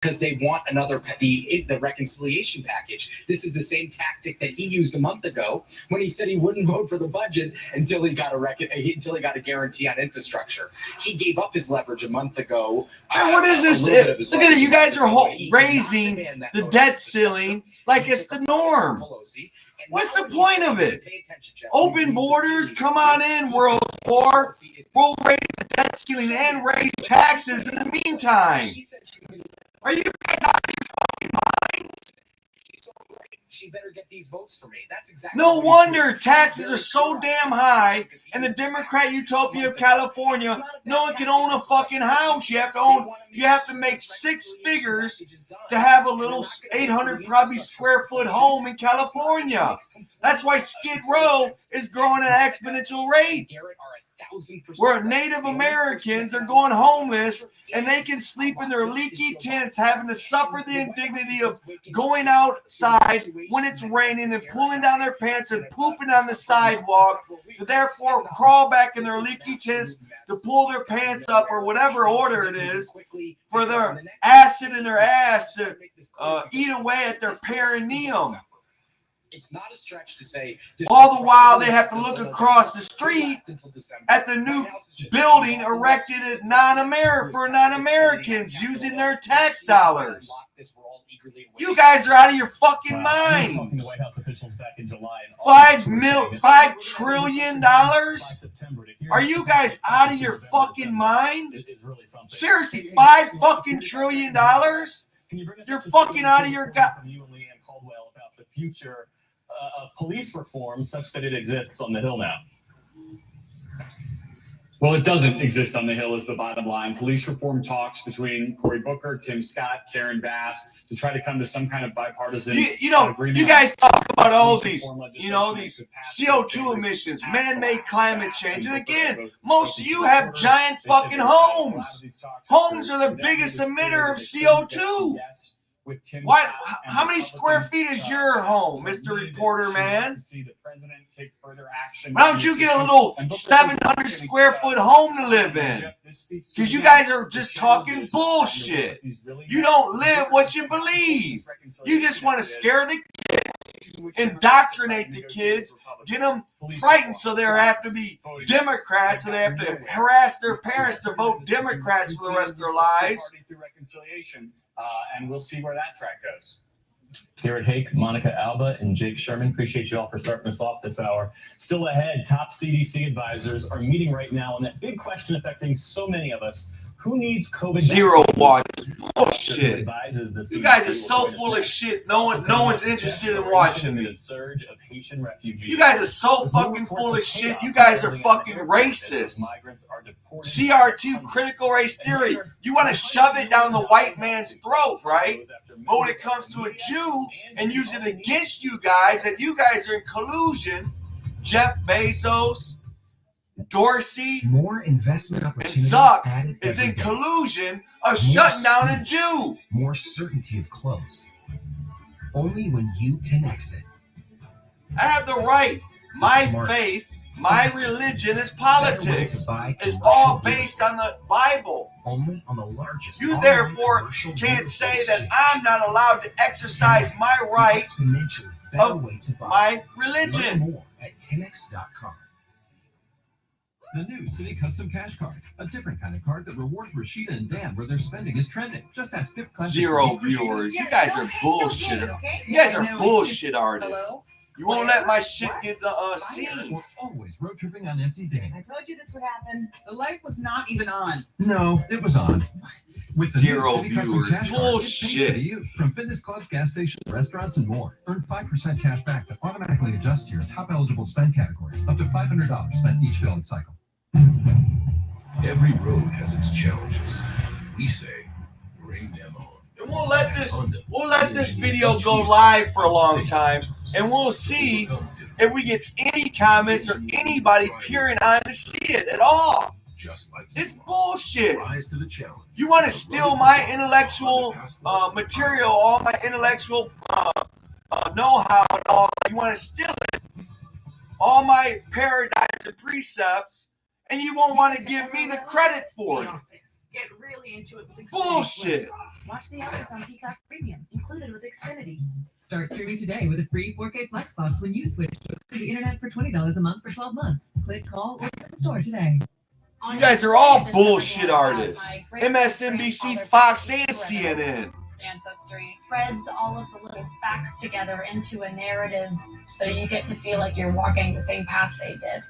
because they want the reconciliation package. This is the same tactic that he used a month ago when he said he wouldn't vote for the budget until he got a guarantee on infrastructure. He gave up his leverage a month ago. And what is this? Look at it. You guys are raising the debt ceiling like it's the norm. What's the point of it? Open borders, come on in, World War. We'll raise the debt ceiling and raise taxes in the meantime. Are you guys out of your fucking minds? She better get these votes for me. That's exactly. No wonder taxes are so damn high. In the Democrat utopia of California, no one can own a fucking house. You have to make six figures to have a little 800 probably square foot home in California. That's why Skid Row is growing at an exponential rate. Where Native Americans are going homeless and they can sleep in their leaky tents, having to suffer the indignity of going outside when it's raining and pulling down their pants and pooping on the sidewalk, to therefore crawl back in their leaky tents to pull their pants up or whatever order it is for their acid in their ass to eat away at their perineum. It's not a stretch to say. All the while, they have to look across the street at the new building erected at for non-Americans using their tax dollars. You guys are out of your fucking minds. $5 trillion? Are you guys out of your fucking mind? Seriously, $5 trillion? You're fucking out of your future police reform such that it exists on the Hill now? Well, it doesn't exist on the Hill is the bottom line. Police reform talks between Cory Booker, Tim Scott, Karen Bass to try to come to some kind of bipartisan agreement. You guys talk about all these, these CO2 emissions, man-made climate change. And again, most of you have giant fucking homes. Homes are the biggest emitter of CO2. Why? How many square feet is your home, Mr. Reporter Man? Why don't you get a little 700 square foot home to live in? Because you guys are just talking bullshit. You don't live what you believe. You just want to scare the kids, indoctrinate the kids, get them frightened so they have to be Democrats, so they have to harass their parents to vote Democrats for the rest of their lives. And we'll see where that track goes. Garrett Hake, Monica Alba, and Jake Sherman. Appreciate you all for starting us off this hour. Still ahead, top CDC advisors are meeting right now on that big question affecting so many of us. Who needs COVID? Zero watch. Bullshit. You guys are so full of shit. No one's interested in watching me. You guys are so fucking full of shit. You guys are fucking racist. CR2, critical race theory. You want to shove it down the white man's throat, right? But when it comes to a Jew and use it against you guys, and you guys are in collusion, Jeff Bezos, Dorsey, more investment and opportunities Zuck is in collusion of shutting down a Jew. More certainty of close. Only when you 10x it. I have the right. My faith, my religion is politics. It's all based on the Bible. Only on the largest. You therefore can't say that I'm not allowed to exercise my right of my religion. Learn more at 10x.com. The new City Custom Cash Card, a different kind of card that rewards Rashida and Dan where their spending is trending. Just ask Pip Classic. Zero viewers. You guys are bullshit. You guys are bullshit artists. You won't let my shit get seen. We're always road tripping on empty days. I told you this would happen. The light was not even on. No, it was on. What? With the Zero new City Custom viewers. Cash Card, Bullshit. to you. From fitness clubs, gas stations, restaurants, and more. Earn 5% cash back that automatically adjusts to your top eligible spend categories. Up to $500 spent each billing cycle. Every road has its challenges. We say, bring them on. And we'll let this video go live for a long time, and we'll see if we get any comments or anybody peering on to see it at all. It's bullshit. You want to steal my intellectual material, all my intellectual know-how and all. You want to steal it, all my paradigms and precepts, and you won't want to give me the credit for it. Get really into it. Bullshit. Watch The Office on Peacock Premium, included with Xfinity. Start streaming today with a free 4K Flex box when you switch to the internet for $20 a month for 12 months. Click, call, or visit the store today. You guys are all bullshit artists. MSNBC, Fox, and CNN. Ancestry threads all of the little facts together into a narrative so you get to feel like you're walking the same path they did.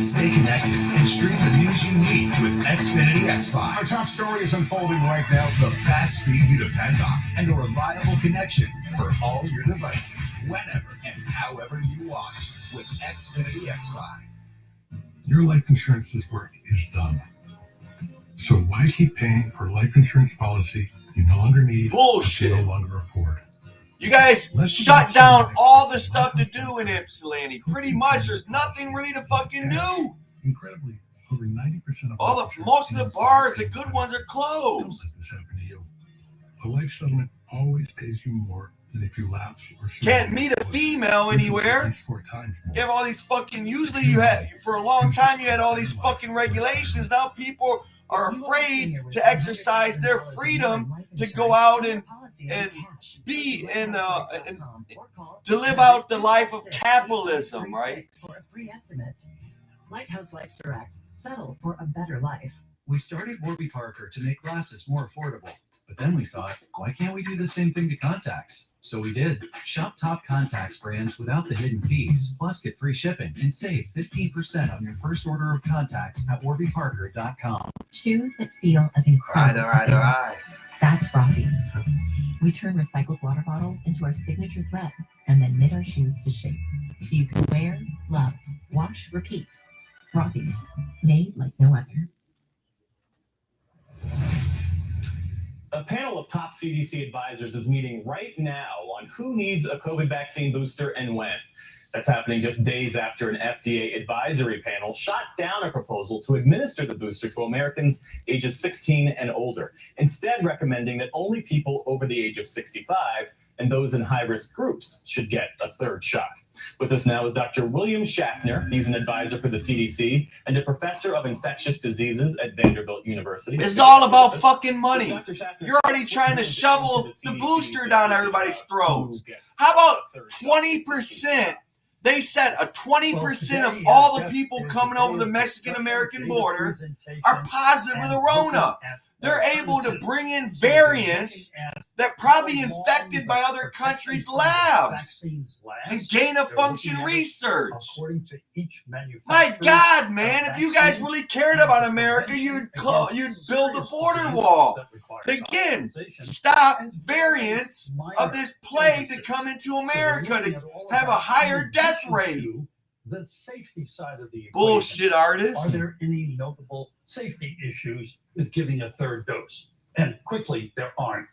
Stay connected and stream the news you need with Xfinity X5. Our top story is unfolding right now. The fast speed you depend on and a reliable connection for all your devices, whenever and however you watch with Xfinity X5. Your life insurance's work is done. So why keep paying for a life insurance policy you no longer need or can no longer afford? You guys shut down all the stuff to do in Ypsilanti. Pretty much, there's nothing really to fucking do. Incredibly, over 90% of most of the bars, the good ones, are closed. Don't let this happen to you. A life settlement always pays you more than if you lapse or can't meet a female anywhere. You have all these fucking. Usually, you had for a long time you had all these fucking regulations. Now people are afraid to exercise their freedom to go out and be and to live out the life of capitalism, right? For a free estimate. Lighthouse Life Direct. Settle for a better life. We started Warby Parker to make glasses more affordable. But then we thought, why can't we do the same thing to contacts? So we did. Shop top contacts brands without the hidden fees, plus get free shipping and save 15% on your first order of contacts at warbyparker.com. Shoes that feel as incredible. All right. That's Frothies. We turn recycled water bottles into our signature thread and then knit our shoes to shape. So you can wear, love, wash, repeat. Frothies, made like no other. A panel of top CDC advisors is meeting right now on who needs a COVID vaccine booster and when. That's happening just days after an FDA advisory panel shot down a proposal to administer the booster to Americans ages 16 and older, instead recommending that only people over the age of 65 and those in high-risk groups should get a third shot. With us now is Dr. William Schaffner. He's an advisor for the CDC and a professor of infectious diseases at Vanderbilt University. It's all about fucking money. You're already trying to shovel the booster down everybody's throats. How about 20%? They said a 20% of all the people coming over the Mexican-American border are positive with the Rona. They're able to bring in variants that probably infected by other countries' labs and gain-of-function research. My God, man, if you guys really cared about America, you'd build the border wall. Again, stop variants of this plague to come into America to have a higher death rate. The safety side of the equation. Bullshit artists. Are there any notable safety issues with giving a third dose? And quickly, there aren't.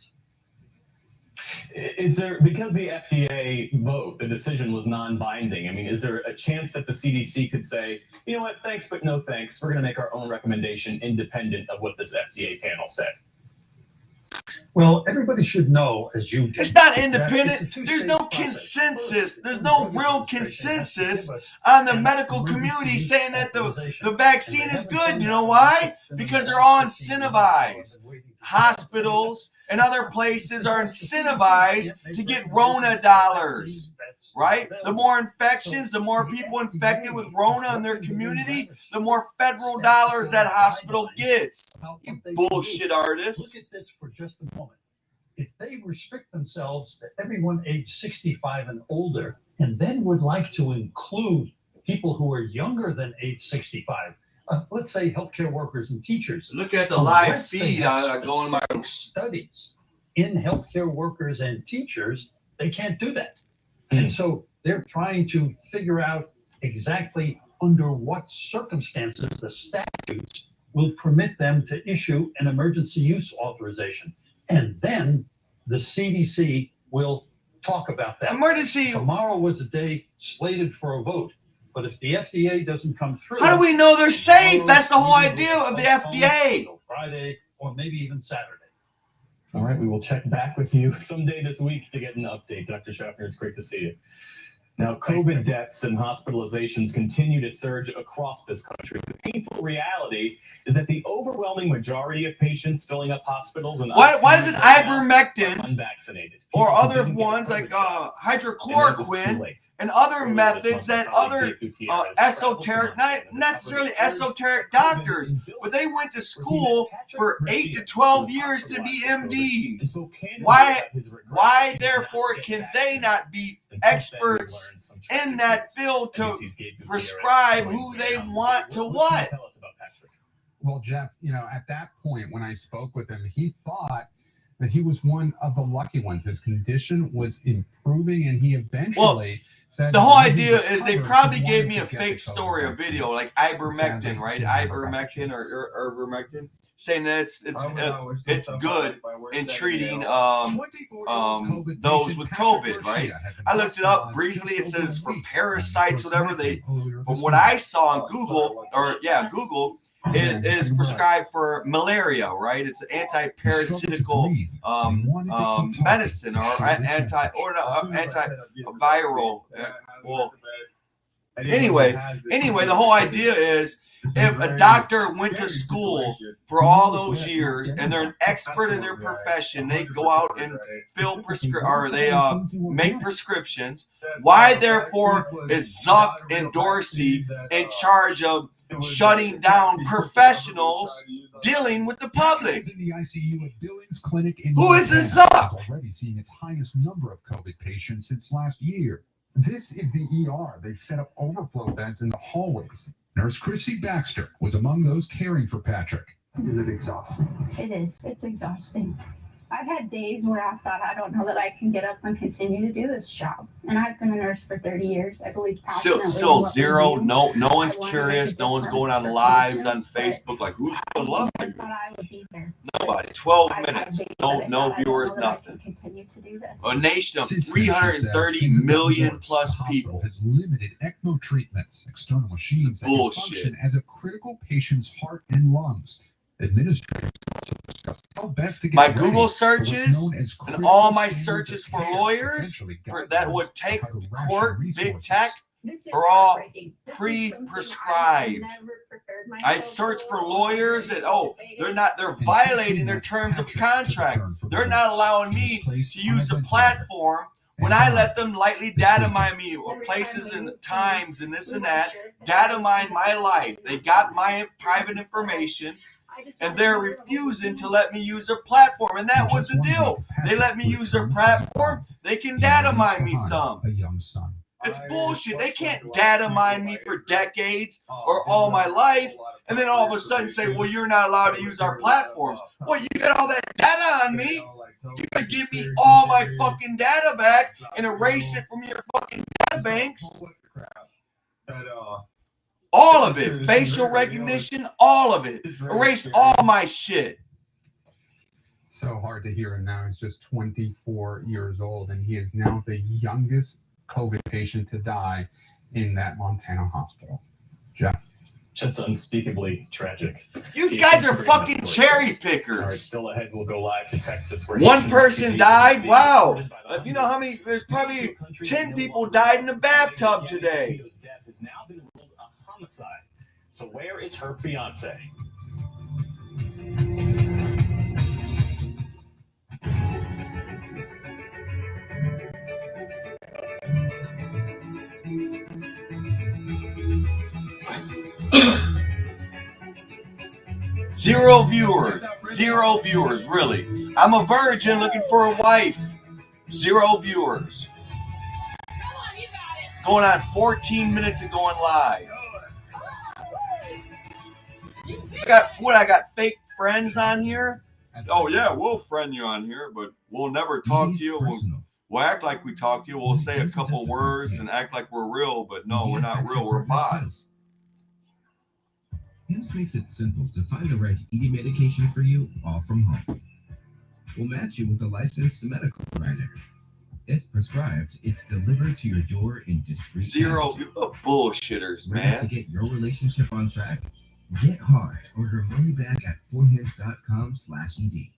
Is there, because the FDA vote, the decision was non-binding, I mean, is there a chance that the CDC could say, you know what, thanks, but no thanks, we're going to make our own recommendation independent of what this FDA panel said? Well, everybody should know, as you do. It's not independent. There's no consensus. There's no real consensus on the medical community saying that the vaccine is good. You know why? Because they're all incentivized. Hospitals and other places are incentivized to get Rona dollars, right? The more infections, the more people infected with Rona in their community, the more federal dollars that hospital gets. You bullshit artists. Look at this for just a moment. If they restrict themselves to everyone age 65 and older, and then would like to include people who are younger than age 65, let's say healthcare workers and teachers. Look at the live feed going my studies in healthcare workers and teachers. They can't do that. And so they're trying to figure out exactly under what circumstances the statutes will permit them to issue an emergency use authorization. And then the CDC will talk about that. Emergency. Tomorrow was a day slated for a vote. But if the FDA doesn't come through... How do we know they're safe? That's the whole idea of the FDA. Friday or maybe even Saturday. All right, we will check back with you someday this week to get an update. Dr. Schaffner, it's great to see you. Now, COVID deaths and hospitalizations continue to surge across this country. The painful reality is that the overwhelming majority of patients filling up hospitals and why does it ivermectin unvaccinated or other ones like hydrochloroquine and other methods that other esoteric, not necessarily esoteric doctors, but they went to school for 8 to 12 years to be MDs. Why therefore can they not be experts in that field to prescribe who they want to what? Well, Jeff, at that point when I spoke with him, he thought that he was one of the lucky ones. His condition was improving, and he eventually said the whole idea is they probably gave me a fake story, a video like ivermectin, right? Ivermectin or ivermectin, saying that it's good in treating those with COVID, right? I looked it up briefly. It says for parasites, whatever from what I saw on Google, Google. It is prescribed for malaria, right? It's an anti-parasitical medicine or antiviral. Anyway, the whole idea is if a doctor went to school for all those years and they're an expert in their profession, they go out and make prescriptions. Why, therefore, is Zuck and Dorsey in charge of shutting down professionals dealing with the public? In the ICU at Billings Clinic in Who is this Zuck? Already seeing its highest number of COVID patients since last year. This is the ER. They've set up overflow beds in the hallways. Nurse Chrissy Baxter was among those caring for Patrick. Is it exhausting? It is. It's exhausting. I've had days where I thought, I don't know that I can get up and continue to do this job. And I've been a nurse for 30 years. I believe passionately. Still zero. No one's curious. No one's going on lives on Facebook like, who's going to love you? I would be there. Nobody. 12 minutes. No viewers. Nothing. A nation of 330 million plus people. Has limited ECMO treatments, external machines that can function as a critical patient's heart and lungs. Administrators also discuss how best to get my Google searches and all my searches for lawyers that would take court big tech are all pre-prescribed. I search for lawyers that they're violating their terms of contract. They're not allowing me to use a platform when I let them lightly data mine me or places and times and this and that, data mine my life. They got my private information. And they're refusing to let me use their platform. And that was the deal. They let me use their platform. They can data mine me some. It's bullshit. They can't data mine me for decades or all my life. And then all of a sudden say, well, you're not allowed to use our platforms. Well, you got all that data on me. You gotta give me all my fucking data back and erase it from your fucking data banks. All of it. Facial recognition, all of it. Erase all my shit. So hard to hear him now. He's just 24 years old, and he is now the youngest COVID patient to die in that Montana hospital. Jeff? Just unspeakably tragic. You guys are fucking cherry pickers. All right, still ahead, we'll go live to Texas. Where one person died? Wow. You know how many? There's probably 10 people died in the bathtub today. Has now been ruled a homicide. So where is her fiance? Zero viewers, really. I'm a virgin looking for a wife. 0 viewers. Going on 14 minutes and going live. I got fake friends on here? Oh yeah, we'll friend you on here, but we'll never talk to you. We'll act like we talk to you. We'll say a couple words and act like we're real, but no, we're not real. We're bots. Hims makes it simple to find the right eating medication for you all from home. We'll match you with a licensed medical provider. If prescribed, it's delivered to your door in discreet packaging. Bullshitters, man. Ready to get your relationship on track? Get hard or your money back at forhims.com/ed.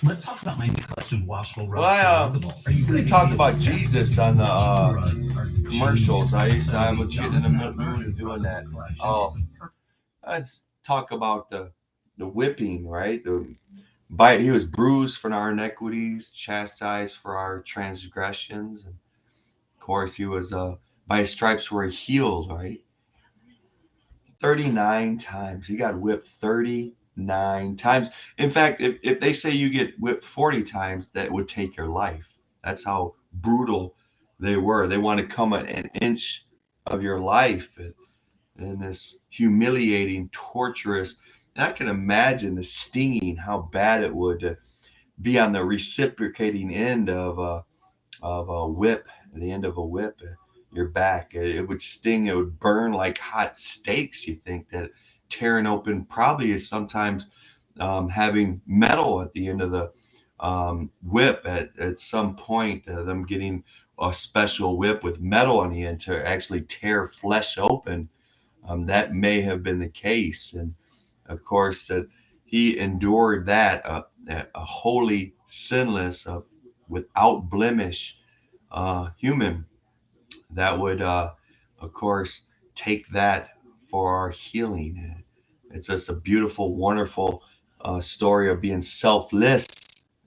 Let's talk about my new collection of washable rugs. Well, they talked about Jesus on the commercials. I was getting in the mood of doing that. Oh, let's talk about the whipping, right? He was bruised for our iniquities, chastised for our transgressions, and of course he was by his stripes were healed, right? 39 times. He got whipped 39 times. In fact, if they say you get whipped 40 times, that would take your life. That's how brutal they were. They want to come an inch of your life in this humiliating, torturous. And I can imagine the stinging, how bad it would be on the reciprocating end of a whip, the end of a whip. Your back, it would sting, it would burn like hot steaks. You think that tearing open probably is sometimes having metal at the end of the whip at some point, them getting a special whip with metal on the end to actually tear flesh open. That may have been the case. And of course that he endured that, a holy, sinless, without blemish human that would, of course, take that for our healing. It's just a beautiful, wonderful story of being selfless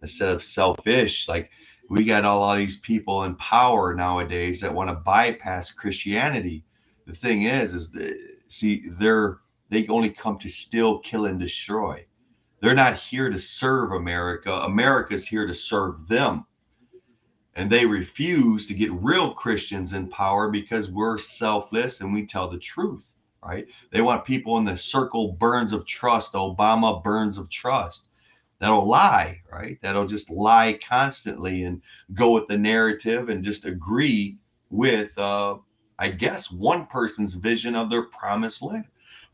instead of selfish. Like we got all these people in power nowadays that want to bypass Christianity. The thing is they only come to steal, kill, and destroy. They're not here to serve America. America's here to serve them. And they refuse to get real Christians in power because we're selfless and we tell the truth, right? They want people in the circle burns of trust, Obama burns of trust, that'll lie, right? That'll just lie constantly and go with the narrative and just agree with, I guess, one person's vision of their promised land.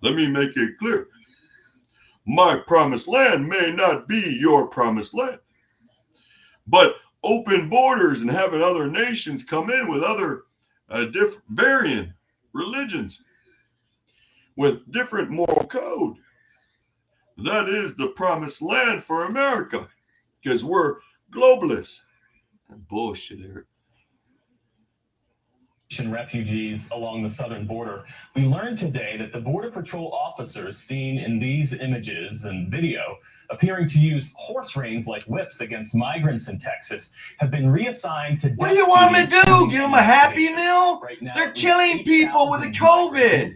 Let me make it clear. My promised land may not be your promised land, but open borders and having other nations come in with other varying religions with different moral code. That is the promised land for America because we're globalists. Bullshit here. Refugees along the southern border. We learned today that the Border Patrol officers seen in these images and video appearing to use horse reins like whips against migrants in Texas have been reassigned to. What do you want me to do? Give them a Happy Meal? They're killing people with the COVID.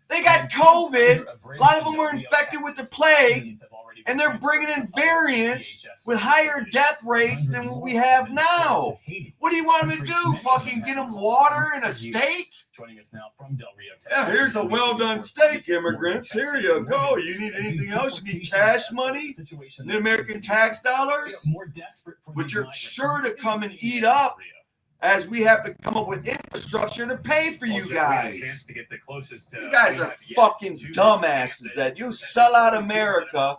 They got COVID. A lot of them were infected with the plague, and they're bringing in variants with higher death rates than what we have now. What do you want me to do? Fucking get them water and a steak? Joining us now from Del Rio, Yeah, here's a well-done steak, immigrants. Here you go. You need anything else? You need cash money? The American tax dollars? Which you're sure to come and eat up, as we have to come up with infrastructure to pay for you guys. You guys are fucking dumbasses that you sell out America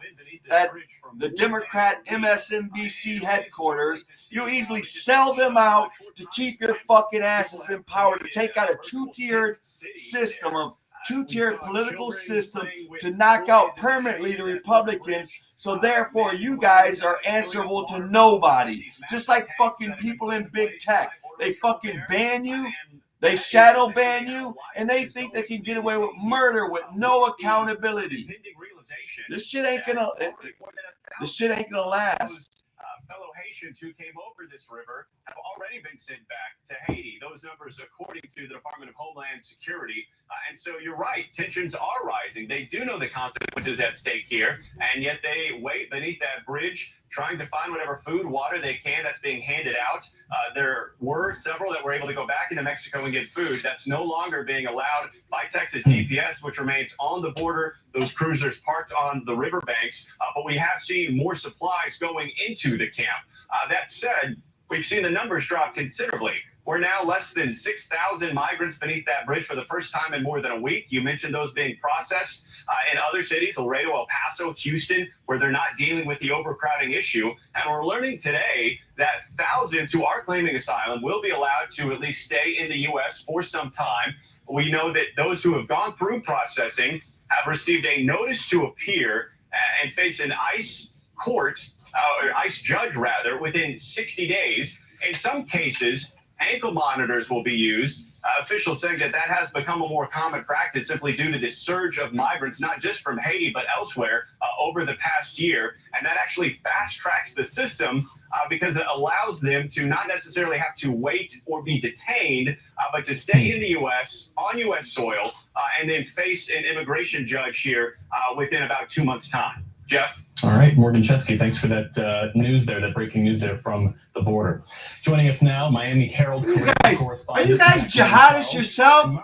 at the Democrat MSNBC headquarters. You easily sell them out to keep your fucking asses in power, to take out a two-tiered political system to knock out permanently the Republicans. So therefore you guys are answerable to nobody. Just like fucking people in big tech. They fucking ban you, they shadow ban you, and they think they can get away with murder with no accountability. This shit ain't gonna last. Fellow Haitians who came over this river have already been sent back to Haiti. Those numbers according to the Department of Homeland Security. And so you're right, tensions are rising. They do know the consequences at stake here, and yet they wait beneath that bridge trying to find whatever food, water they can that's being handed out. There were several that were able to go back into Mexico and get food. That's no longer being allowed by Texas DPS, which remains on the border. Those cruisers parked on the riverbanks, but we have seen more supplies going into the camp. That said, we've seen the numbers drop considerably. We're now less than 6,000 migrants beneath that bridge for the first time in more than a week. You mentioned those being processed in other cities, Laredo, El Paso, Houston, where they're not dealing with the overcrowding issue. And we're learning today that thousands who are claiming asylum will be allowed to at least stay in the U.S. for some time. We know that those who have gone through processing have received a notice to appear and face an ICE court, or ICE judge rather, within 60 days. In some cases, ankle monitors will be used. Officials saying that has become a more common practice simply due to this surge of migrants, not just from Haiti, but elsewhere over the past year. And that actually fast tracks the system because it allows them to not necessarily have to wait or be detained, but to stay in the U.S., on U.S. soil, and then face an immigration judge here within about 2 months' time. Jeff? All right, Morgan Chesky, thanks for that news there, that breaking news there from the border. Joining us now, Miami Herald correspondent. Are you guys jihadists yourself?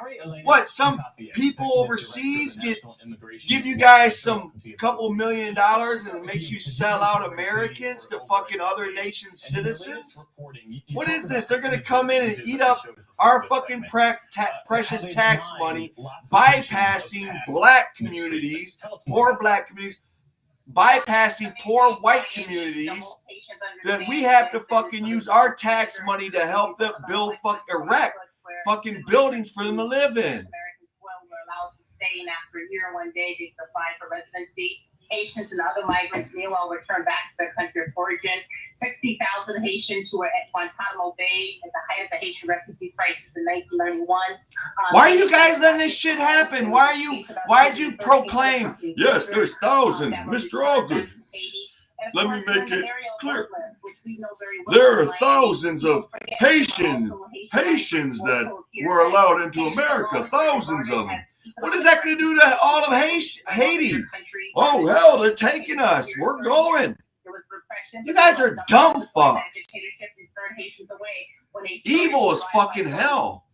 What, some people overseas give you guys some couple $1 million and it makes you sell out Americans to fucking other nations' citizens? What is this? They're going to come in and eat up our fucking precious tax money, bypassing black communities, poor black communities, bypassing poor white communities, that we have to fucking use our tax money to help them build, erect fucking buildings for them to live in. Staying after a year, one day they apply for residency. Haitians and other migrants, meanwhile, return back to their country of origin. 60,000 Haitians who were at Guantanamo Bay at the height of the Haitian refugee crisis in 1991. Why are you guys letting this shit happen? Why'd you proclaim, yes, there's thousands, Mr. August? Let me make it clear. There are thousands of Haitians that were allowed into America, thousands of them. What is that going to do to all of Haiti? Oh, hell, they're taking us. We're going. You guys are dumb fucks. Evil as fucking hell.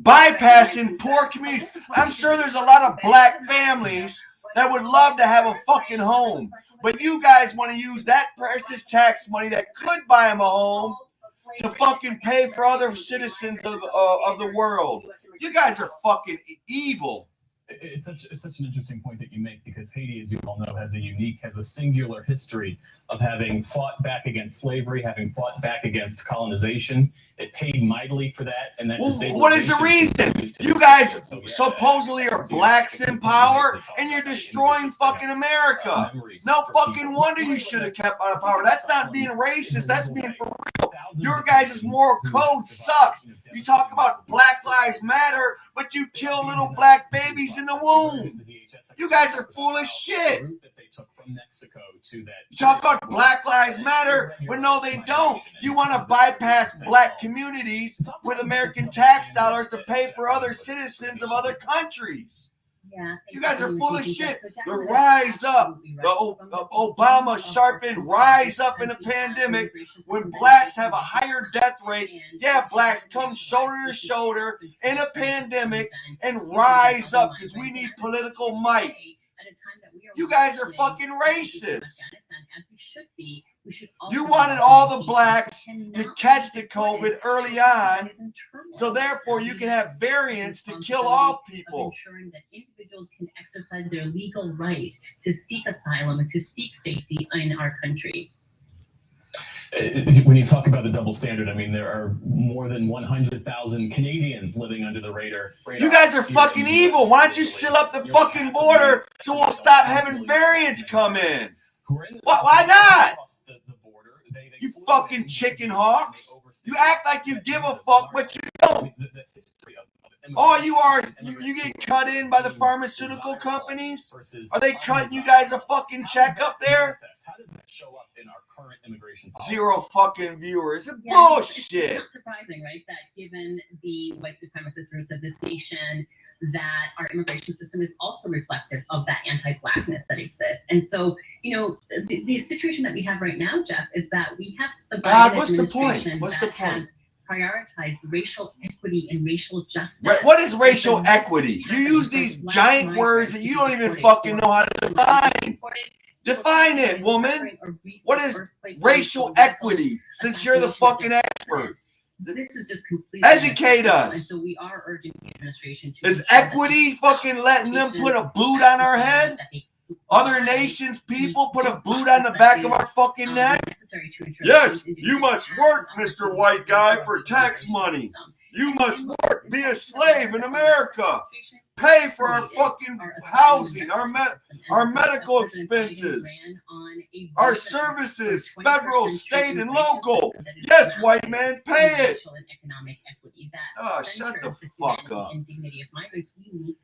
Bypassing poor communities. I'm sure there's a lot of black families that would love to have a fucking home. But you guys want to use that precious tax money that could buy them a home to fucking pay for other citizens of the world. You guys are fucking evil. It's such an interesting point that you make, because Haiti, as you all know, has a singular history of having fought back against slavery, having fought back against colonization. It paid mightily for that, and that's what is the reason? You guys supposedly are blacks in power, and you're destroying fucking America. No fucking wonder you should have kept out of power. That's not being racist. That's being for real. Your guys' moral code sucks. You talk about Black Lives Matter, but you kill little black babies in the womb. You guys are full of shit. You talk about Black Lives Matter, but no, they don't. You want to bypass black communities with American tax dollars to pay for other citizens of other countries. You guys are full of shit. The rise up, the Obama sharpened rise up in the pandemic when blacks have a higher death rate. Yeah, blacks come shoulder to shoulder in a pandemic and rise up because we need political might. You guys are fucking racist. You wanted all the blacks to catch the COVID early on, so therefore you can have variants to kill all people. Ensuring that individuals can exercise their legal right to seek asylum and to seek safety in our country. When you talk about the double standard, I mean, there are more than 100,000 Canadians living under the radar. You guys are fucking evil. Why don't you seal up the fucking border so we'll stop having variants come in? Why not? You fucking chicken hawks. You act like you give a fuck, but you don't. All you are, you get cut in by the pharmaceutical companies? Are they cutting you guys a fucking check up there? How does that show up in our current immigration policy? Zero fucking viewers. It's bullshit. It's not surprising, right, that given the white supremacist roots of this nation, that our immigration system is also reflective of that anti-blackness that exists. And so, you know, the situation that we have right now, Jeff, is that we have the Biden administration that has prioritized racial equity and racial justice. Right. What is racial equity? You use these giant words that you don't even fucking know how to define. Define it, woman. What is racial equity? Since you're the fucking expert. This is just completely educate us. And so we are urging the administration to. Is equity fucking letting them put a boot on our head? Other nations, people put a boot on the back of our fucking neck? Yes, you must work, Mr. White Guy, for tax money. You must work, be a slave in America. pay for our fucking housing, our medical expenses, our services, federal, state, and local. Yes, white man, pay it. Oh, shut the fuck up.